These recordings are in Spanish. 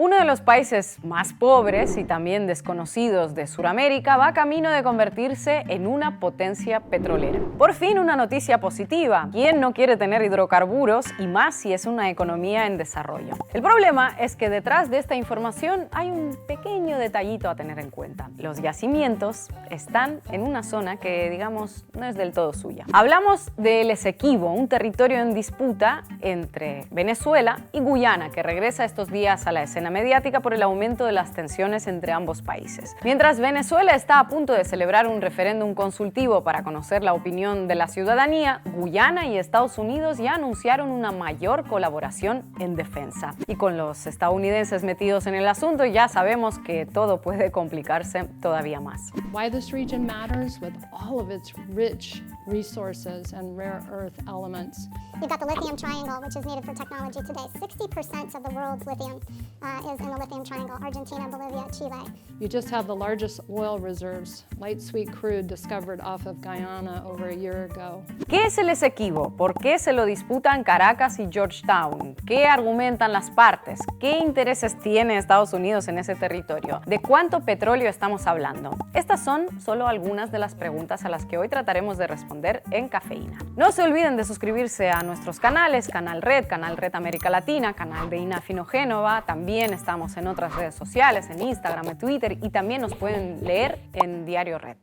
Uno de los países más pobres y también desconocidos de Sudamérica va camino de convertirse en una potencia petrolera. Por fin una noticia positiva. ¿Quién no quiere tener hidrocarburos y más si es una economía en desarrollo? El problema es que detrás de esta información hay un pequeño detallito a tener en cuenta. Los yacimientos están en una zona que, digamos, no es del todo suya. Hablamos del Esequibo, un territorio en disputa entre Venezuela y Guyana, que regresa estos días a la escena mediática por el aumento de las tensiones entre ambos países. Mientras Venezuela está a punto de celebrar un referéndum consultivo para conocer la opinión de la ciudadanía, Guyana y Estados Unidos ya anunciaron una mayor colaboración en defensa. Y con los estadounidenses metidos en el asunto, ya sabemos que todo puede complicarse todavía más. Why this region matters with all of its rich resources and rare earth elements. You've got the lithium triangle, which is needed for technology today. 60% of the world's lithium is in the lithium triangle: Argentina, Bolivia, Chile. You just have the largest oil reserves, light sweet crude, discovered off of Guyana over a year ago. ¿Qué es el Esequibo? ¿Por qué se lo disputan Caracas y Georgetown? ¿Qué argumentan las partes? ¿Qué intereses tiene Estados Unidos en ese territorio? ¿De cuánto petróleo estamos hablando? Estas son solo algunas de las preguntas a las que hoy trataremos de responder en Cafeína. No se olviden de suscribirse a nuestros canales, Canal Red América Latina, canal de Ina Finogénova. También estamos en otras redes sociales, en Instagram, en Twitter, y también nos pueden leer en Diario Red.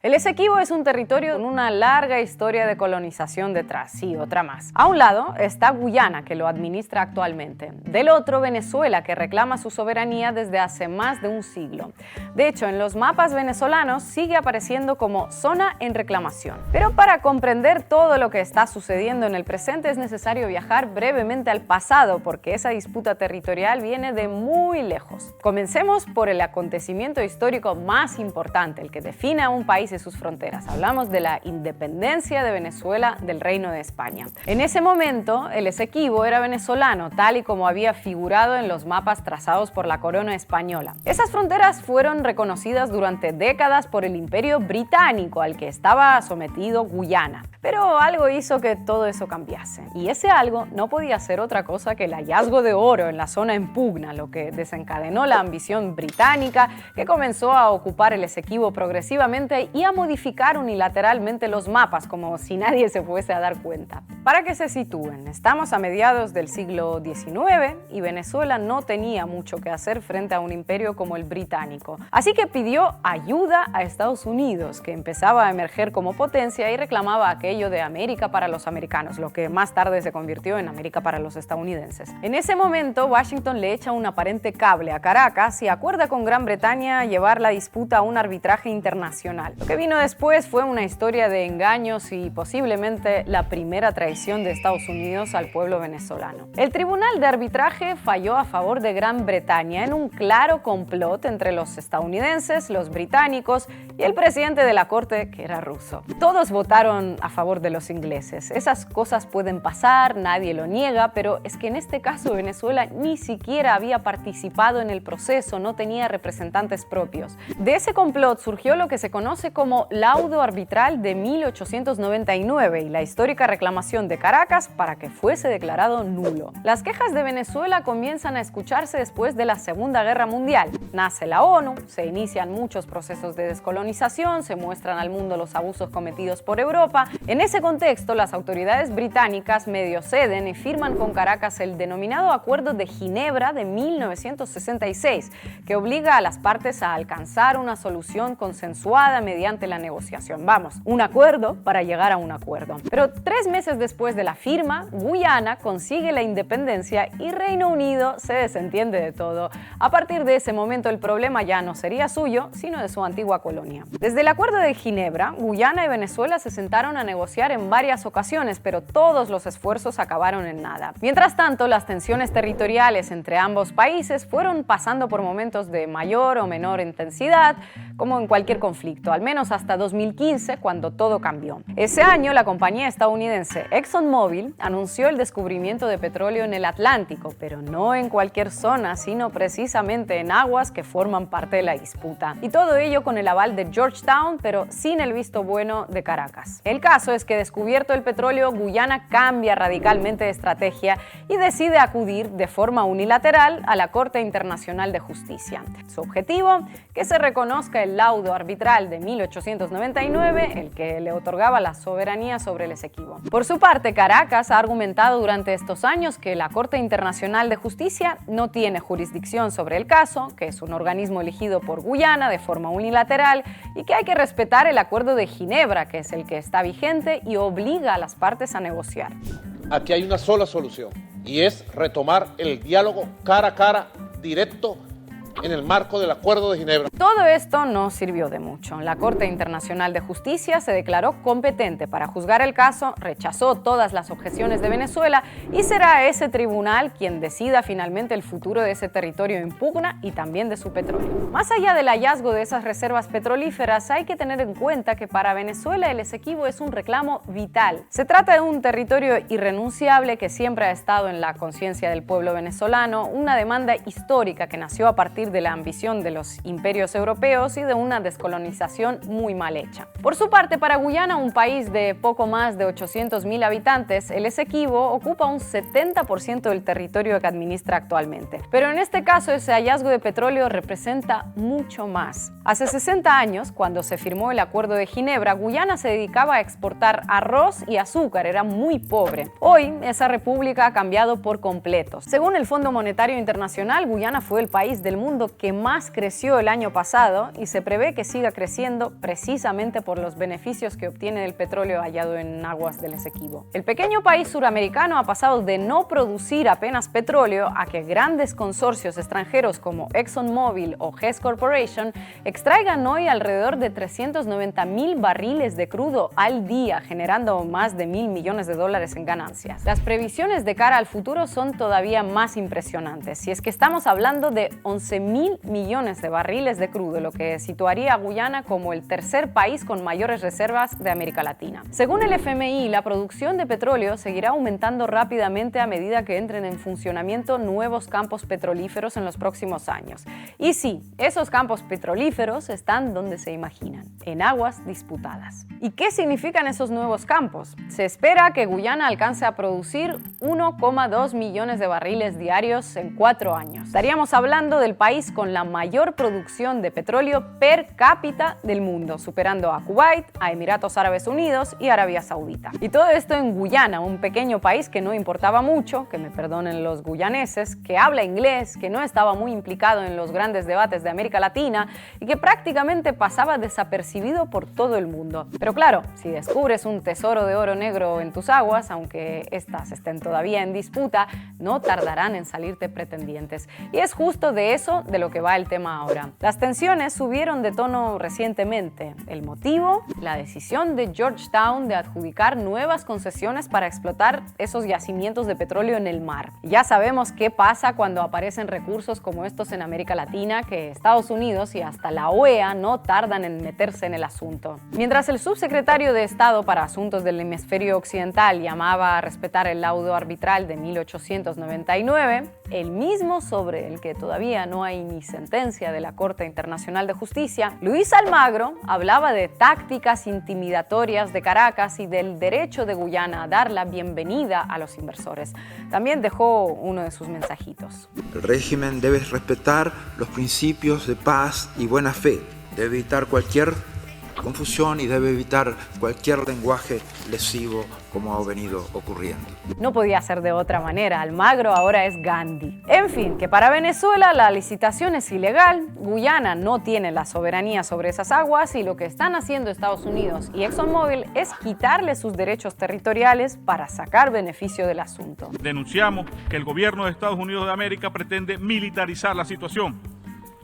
El Esequibo es un territorio con una larga historia de colonización detrás, y otra más. A un lado está Guyana, que lo administra actualmente. Del otro, Venezuela, que reclama su soberanía desde hace más de un siglo. De hecho, en los mapas venezolanos sigue apareciendo como zona en reclamación. Pero para comprender todo lo que está sucediendo en el presente es necesario viajar brevemente al pasado, porque esa disputa territorial viene de muy lejos. Comencemos por el acontecimiento histórico más importante, el que define a un país y sus fronteras. Hablamos de la independencia de Venezuela del Reino de España. En ese momento, el Esequibo era venezolano, tal y como había figurado en los mapas trazados por la corona española. Esas fronteras fueron reconocidas durante décadas por el Imperio Británico, al que estaba sometido Guyana. Pero algo hizo que todo eso cambiase. Y ese algo no podía ser otra cosa que el hallazgo de oro en la zona en pugna, lo que desencadenó la ambición británica, que comenzó a ocupar el Esequibo progresivamente y a modificar unilateralmente los mapas, como si nadie se fuese a dar cuenta. Para que se sitúen, estamos a mediados del siglo XIX y Venezuela no tenía mucho que hacer frente a un imperio como el británico. Así que pidió ayuda a Estados Unidos, que empezaba a emerger como potencia y reclamaba aquello de América para los americanos, lo que más tarde se convirtió en América para los estadounidenses. En ese momento, Washington le echa un aparente cable a Caracas y acuerda con Gran Bretaña llevar la disputa a un arbitraje internacional. Lo que vino después fue una historia de engaños y posiblemente la primera traición de Estados Unidos al pueblo venezolano. El Tribunal de Arbitraje falló a favor de Gran Bretaña en un claro complot entre los estadounidenses, los británicos y el presidente de la corte, que era ruso. Todos votaron a favor de los ingleses. Esas cosas pueden pasar, nadie lo niega, pero es que en este caso Venezuela ni siquiera había participado en el proceso, no tenía representantes propios. De ese complot surgió lo que se conoce como laudo arbitral de 1899 y la histórica reclamación de Caracas para que fuese declarado nulo. Las quejas de Venezuela comienzan a escucharse después de la Segunda Guerra Mundial. Nace la ONU, se inician muchos procesos de descolonización, se muestran al mundo los abusos cometidos por Europa. En ese contexto, las autoridades británicas medio ceden y firman con Caracas el denominado Acuerdo de Ginebra de 1966, que obliga a las partes a alcanzar una solución consensuada mediante la negociación. Vamos, un acuerdo para llegar a un acuerdo. Pero 3 meses después de la firma, Guyana consigue la independencia y Reino Unido se desentiende de todo. A partir de ese momento, el problema ya no sería suyo, sino de su antigua colonia. Desde el Acuerdo de Ginebra, Guyana y Venezuela se sentaron a negociar en varias ocasiones, pero todos los esfuerzos acabaron en nada. Mientras tanto, las tensiones territoriales entre ambos países fueron pasando por momentos de mayor o menor intensidad, como en cualquier conflicto. Al menos menos hasta 2015, cuando todo cambió. Ese año, la compañía estadounidense ExxonMobil anunció el descubrimiento de petróleo en el Atlántico, pero no en cualquier zona, sino precisamente en aguas que forman parte de la disputa. Y todo ello con el aval de Georgetown, pero sin el visto bueno de Caracas. El caso es que, descubierto el petróleo, Guyana cambia radicalmente de estrategia y decide acudir de forma unilateral a la Corte Internacional de Justicia. Su objetivo, que se reconozca el laudo arbitral de 1899, el que le otorgaba la soberanía sobre el Esequibo. Por su parte, Caracas ha argumentado durante estos años que la Corte Internacional de Justicia no tiene jurisdicción sobre el caso, que es un organismo elegido por Guyana de forma unilateral y que hay que respetar el Acuerdo de Ginebra, que es el que está vigente y obliga a las partes a negociar. Aquí hay una sola solución y es retomar el diálogo cara a cara, directo, en el marco del Acuerdo de Ginebra. Todo esto no sirvió de mucho. La Corte Internacional de Justicia se declaró competente para juzgar el caso, rechazó todas las objeciones de Venezuela y será ese tribunal quien decida finalmente el futuro de ese territorio en pugna y también de su petróleo. Más allá del hallazgo de esas reservas petrolíferas, hay que tener en cuenta que para Venezuela el Esequibo es un reclamo vital. Se trata de un territorio irrenunciable que siempre ha estado en la conciencia del pueblo venezolano, una demanda histórica que nació a partir de la ambición de los imperios europeos y de una descolonización muy mal hecha. Por su parte, para Guyana, un país de poco más de 800.000 habitantes, el Esequibo ocupa un 70% del territorio que administra actualmente. Pero en este caso, ese hallazgo de petróleo representa mucho más. Hace 60 años, cuando se firmó el Acuerdo de Ginebra, Guyana se dedicaba a exportar arroz y azúcar, era muy pobre. Hoy, esa república ha cambiado por completo. Según el Fondo Monetario Internacional, Guyana fue el país del mundo que más creció el año pasado y se prevé que siga creciendo precisamente por los beneficios que obtiene del petróleo hallado en aguas del Esequibo. El pequeño país suramericano ha pasado de no producir apenas petróleo a que grandes consorcios extranjeros como ExxonMobil o Hess Corporation extraigan hoy alrededor de 390.000 barriles de crudo al día, generando más de $1.000 millones en ganancias. Las previsiones de cara al futuro son todavía más impresionantes, si es que estamos hablando de 11.000 millones de barriles de crudo, lo que situaría a Guyana como el tercer país con mayores reservas de América Latina. Según el FMI, la producción de petróleo seguirá aumentando rápidamente a medida que entren en funcionamiento nuevos campos petrolíferos en los próximos años. Y sí, esos campos petrolíferos están donde se imaginan, en aguas disputadas. ¿Y qué significan esos nuevos campos? Se espera que Guyana alcance a producir 1,2 millones de barriles diarios en 4 años. Estaríamos hablando del país con la mayor producción de petróleo per cápita del mundo, superando a Kuwait, a Emiratos Árabes Unidos y Arabia Saudita. Y todo esto en Guyana, un pequeño país que no importaba mucho, que me perdonen los guyaneses, que habla inglés, que no estaba muy implicado en los grandes debates de América Latina y que prácticamente pasaba desapercibido por todo el mundo. Pero claro, si descubres un tesoro de oro negro en tus aguas, aunque estas estén todavía en disputa, no tardarán en salirte pretendientes. Y es justo de eso de lo que va el tema ahora. Las tensiones subieron de tono recientemente. El motivo, la decisión de Georgetown de adjudicar nuevas concesiones para explotar esos yacimientos de petróleo en el mar. Ya sabemos qué pasa cuando aparecen recursos como estos en América Latina, que Estados Unidos y hasta la OEA no tardan en meterse en el asunto. Mientras el subsecretario de Estado para Asuntos del Hemisferio Occidental llamaba a respetar el laudo arbitral de 1899, el mismo sobre el que todavía no hay ni sentencia de la Corte Internacional de Justicia, Luis Almagro hablaba de tácticas intimidatorias de Caracas y del derecho de Guyana a dar la bienvenida a los inversores. También dejó uno de sus mensajitos. El régimen debe respetar los principios de paz y buena fe, debe evitar cualquier confusión y debe evitar cualquier lenguaje lesivo como ha venido ocurriendo. No podía ser de otra manera, Almagro ahora es Gandhi. En fin, que para Venezuela la licitación es ilegal, Guyana no tiene la soberanía sobre esas aguas y lo que están haciendo Estados Unidos y ExxonMobil es quitarle sus derechos territoriales para sacar beneficio del asunto. Denunciamos que el gobierno de Estados Unidos de América pretende militarizar la situación.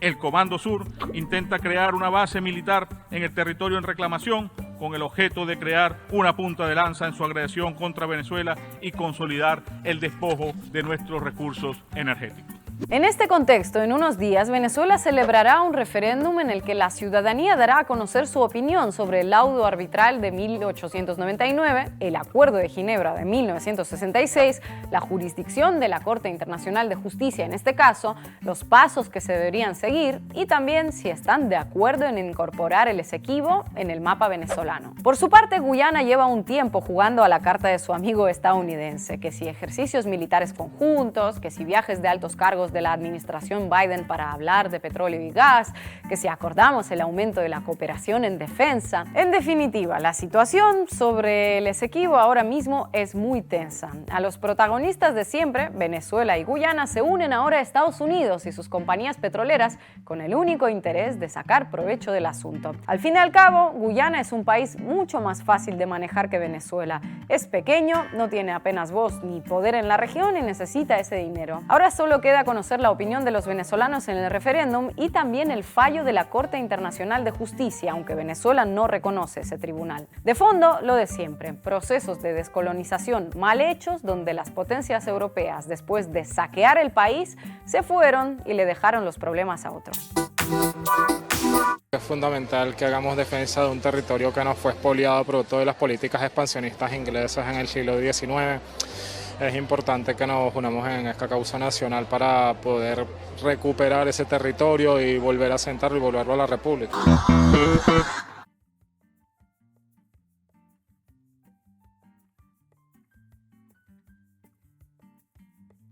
El Comando Sur intenta crear una base militar en el territorio en reclamación con el objeto de crear una punta de lanza en su agresión contra Venezuela y consolidar el despojo de nuestros recursos energéticos. En este contexto, en unos días, Venezuela celebrará un referéndum en el que la ciudadanía dará a conocer su opinión sobre el laudo arbitral de 1899, el Acuerdo de Ginebra de 1966, la jurisdicción de la Corte Internacional de Justicia en este caso, los pasos que se deberían seguir y también si están de acuerdo en incorporar el Esequibo en el mapa venezolano. Por su parte, Guyana lleva un tiempo jugando a la carta de su amigo estadounidense, que si ejercicios militares conjuntos, que si viajes de altos cargos de la administración Biden para hablar de petróleo y gas, que si acordamos el aumento de la cooperación en defensa. En definitiva, la situación sobre el Esequibo ahora mismo es muy tensa. A los protagonistas de siempre, Venezuela y Guyana, se unen ahora a Estados Unidos y sus compañías petroleras con el único interés de sacar provecho del asunto. Al fin y al cabo, Guyana es un país mucho más fácil de manejar que Venezuela. Es pequeño, no tiene apenas voz ni poder en la región y necesita ese dinero. Ahora solo queda conocer la opinión de los venezolanos en el referéndum y también el fallo de la Corte Internacional de Justicia, aunque Venezuela no reconoce ese tribunal. De fondo, lo de siempre, procesos de descolonización mal hechos donde las potencias europeas, después de saquear el país, se fueron y le dejaron los problemas a otros. Es fundamental que hagamos defensa de un territorio que nos fue expoliado producto de las políticas expansionistas inglesas en el siglo XIX. Es importante que nos unamos en esta causa nacional para poder recuperar ese territorio y volver a asentarlo y volverlo a la República.